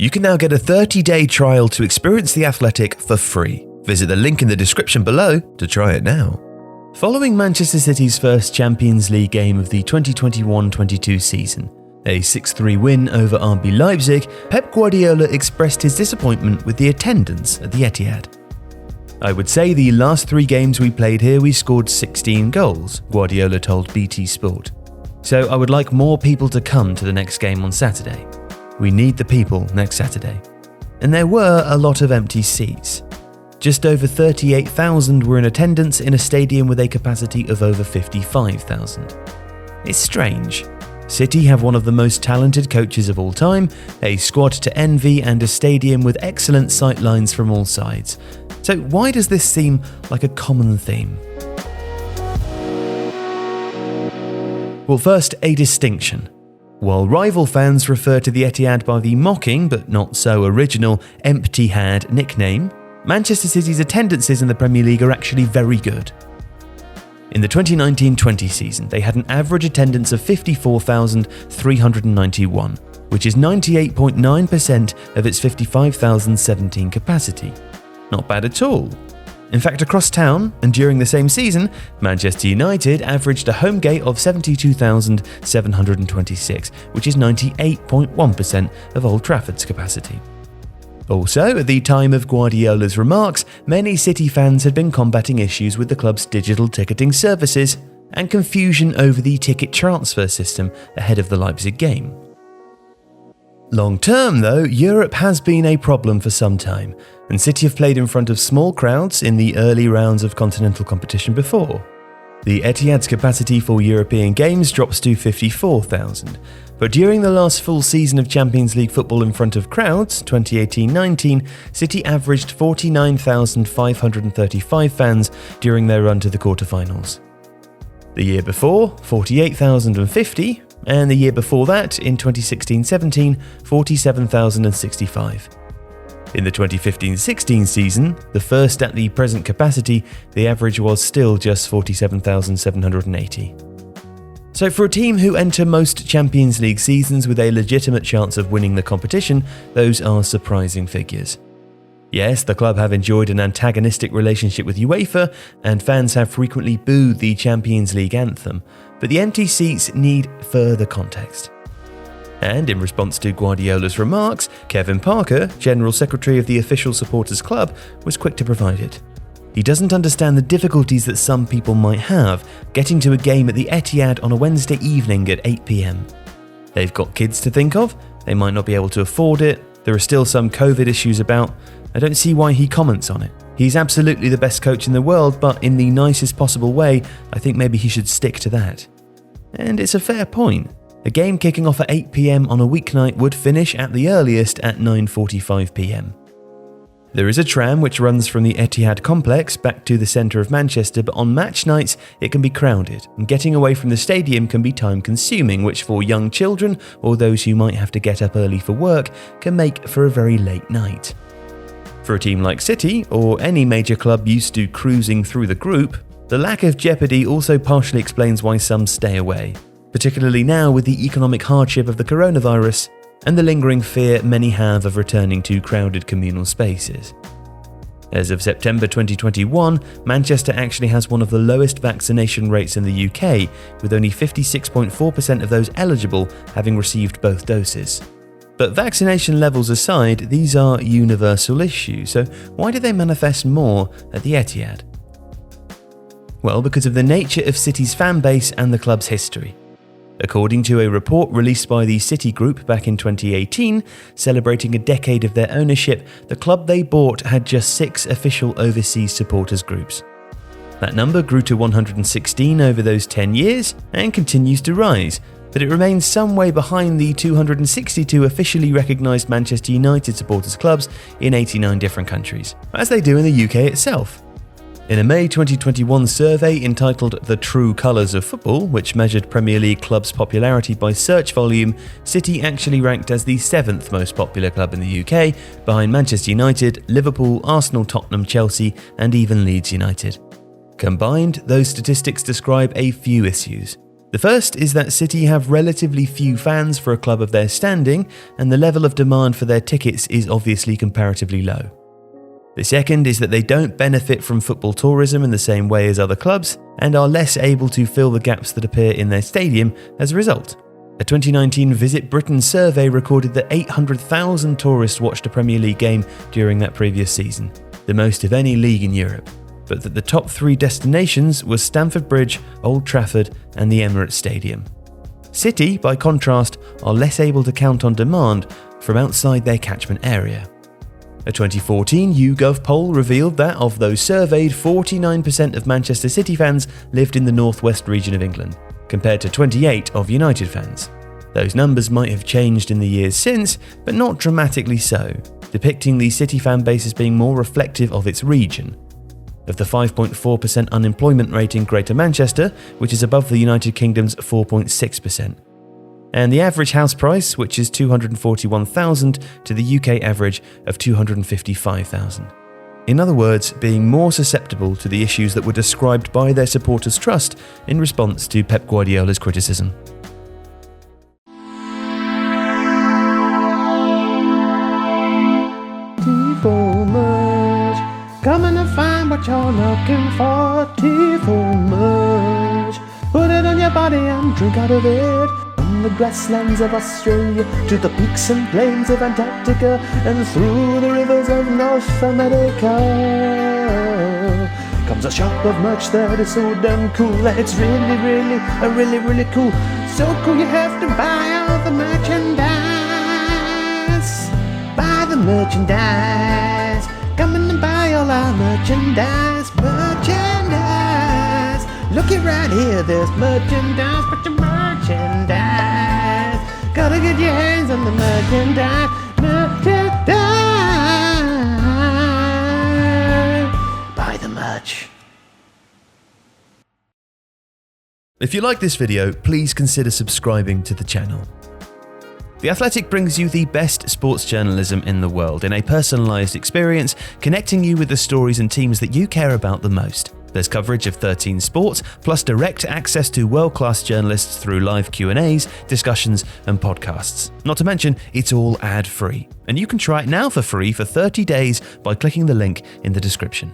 You can now get a 30-day trial to experience The Athletic for free. Visit the link in the description below to try it now. Following Manchester City's first Champions League game of the 2021-22 season, a 6-3 win over RB Leipzig, Pep Guardiola expressed his disappointment with the attendance at the Etihad. "I would say the last 3 games we played here we scored 16 goals, Guardiola told BT Sport. So I would like more people to come to the next game on Saturday. We need the people next Saturday." And there were a lot of empty seats. Just over 38,000 were in attendance in a stadium with a capacity of over 55,000. It's strange. City have one of the most talented coaches of all time, a squad to envy and a stadium with excellent sightlines from all sides. So why does this seem like a common theme? Well, first, a distinction. While rival fans refer to the Etihad by the mocking, but not so original, Empty-Had nickname, Manchester City's attendances in the Premier League are actually very good. In the 2019-20 season, they had an average attendance of 54,391, which is 98.9% of its 55,017 capacity. Not bad at all. In fact, across town, and during the same season, Manchester United averaged a home gate of 72,726, which is 98.1% of Old Trafford's capacity. Also, at the time of Guardiola's remarks, many City fans had been combating issues with the club's digital ticketing services and confusion over the ticket transfer system ahead of the Leipzig game. Long term, though, Europe has been a problem for some time, and City have played in front of small crowds in the early rounds of continental competition before. The Etihad's capacity for European games drops to 54,000, but during the last full season of Champions League football in front of crowds, 2018-19, City averaged 49,535 fans during their run to the quarterfinals. The year before, 48,050, and the year before that, in 2016-17, 47,065. In the 2015-16 season, the first at the present capacity, the average was still just 47,780. So for a team who enter most Champions League seasons with a legitimate chance of winning the competition, those are surprising figures. Yes, the club have enjoyed an antagonistic relationship with UEFA, and fans have frequently booed the Champions League anthem, but the empty seats need further context. And in response to Guardiola's remarks, Kevin Parker, General Secretary of the official supporters club, was quick to provide it. He doesn't understand the difficulties that some people might have getting to a game at the Etihad on a Wednesday evening at 8 p.m. They've got kids to think of, they might not be able to afford it, there are still some COVID issues about. I don't see why he comments on it. He's absolutely the best coach in the world, but in the nicest possible way, I think maybe he should stick to that. And it's a fair point. A game kicking off at 8 p.m. on a weeknight would finish at the earliest at 9:45 p.m. There is a tram which runs from the Etihad complex back to the centre of Manchester, but on match nights it can be crowded, and getting away from the stadium can be time-consuming, which for young children or those who might have to get up early for work can make for a very late night. For a team like City, or any major club used to cruising through the group, the lack of jeopardy also partially explains why some stay away, particularly now with the economic hardship of the coronavirus and the lingering fear many have of returning to crowded communal spaces. As of September 2021, Manchester actually has one of the lowest vaccination rates in the UK, with only 56.4% of those eligible having received both doses. But vaccination levels aside, these are universal issues, so why do they manifest more at the Etihad? Well, because of the nature of City's fan base and the club's history. According to a report released by the City Group back in 2018, celebrating a decade of their ownership, the club they bought had just 6 official overseas supporters groups. That number grew to 116 over those 10 years and continues to rise, but it remains some way behind the 262 officially recognised Manchester United supporters clubs in 89 different countries, as they do in the UK itself. In a May 2021 survey entitled The True Colours of Football, which measured Premier League clubs' popularity by search volume, City actually ranked as the 7th most popular club in the UK, behind Manchester United, Liverpool, Arsenal, Tottenham, Chelsea, and even Leeds United. Combined, those statistics describe a few issues. The first is that City have relatively few fans for a club of their standing, and the level of demand for their tickets is obviously comparatively low. The second is that they don't benefit from football tourism in the same way as other clubs, and are less able to fill the gaps that appear in their stadium as a result. A 2019 Visit Britain survey recorded that 800,000 tourists watched a Premier League game during that previous season, the most of any league in Europe, but that the top 3 destinations were Stamford Bridge, Old Trafford and the Emirates Stadium. City, by contrast, are less able to count on demand from outside their catchment area. A 2014 YouGov poll revealed that of those surveyed, 49% of Manchester City fans lived in the northwest region of England, compared to 28% of United fans. Those numbers might have changed in the years since, but not dramatically so, depicting the City fan base as being more reflective of its region. Of the 5.4% unemployment rate in Greater Manchester, which is above the United Kingdom's 4.6%. And the average house price, which is $241,000 to the UK average of $255,000. In other words, being more susceptible to the issues that were described by their supporters' trust in response to Pep Guardiola's criticism. Tifo merch, come and find what you're looking for. Tifo merch, put it on your body and drink out of it. From the grasslands of Australia to the peaks and plains of Antarctica and through the rivers of North America comes a shop of merch that is so damn cool that it's really cool. So cool you have to buy all the merchandise. Buy the merchandise. Come in and buy all our merchandise. Looky right here, there's merchandise, but your merchandise. Gotta get your hands on the merchandise. Buy the merch. If you like this video, please consider subscribing to the channel. The Athletic brings you the best sports journalism in the world in a personalised experience, connecting you with the stories and teams that you care about the most. There's coverage of 13 sports, plus direct access to world-class journalists through live Q&As, discussions and podcasts. Not to mention, it's all ad-free. And you can try it now for free for 30 days by clicking the link in the description.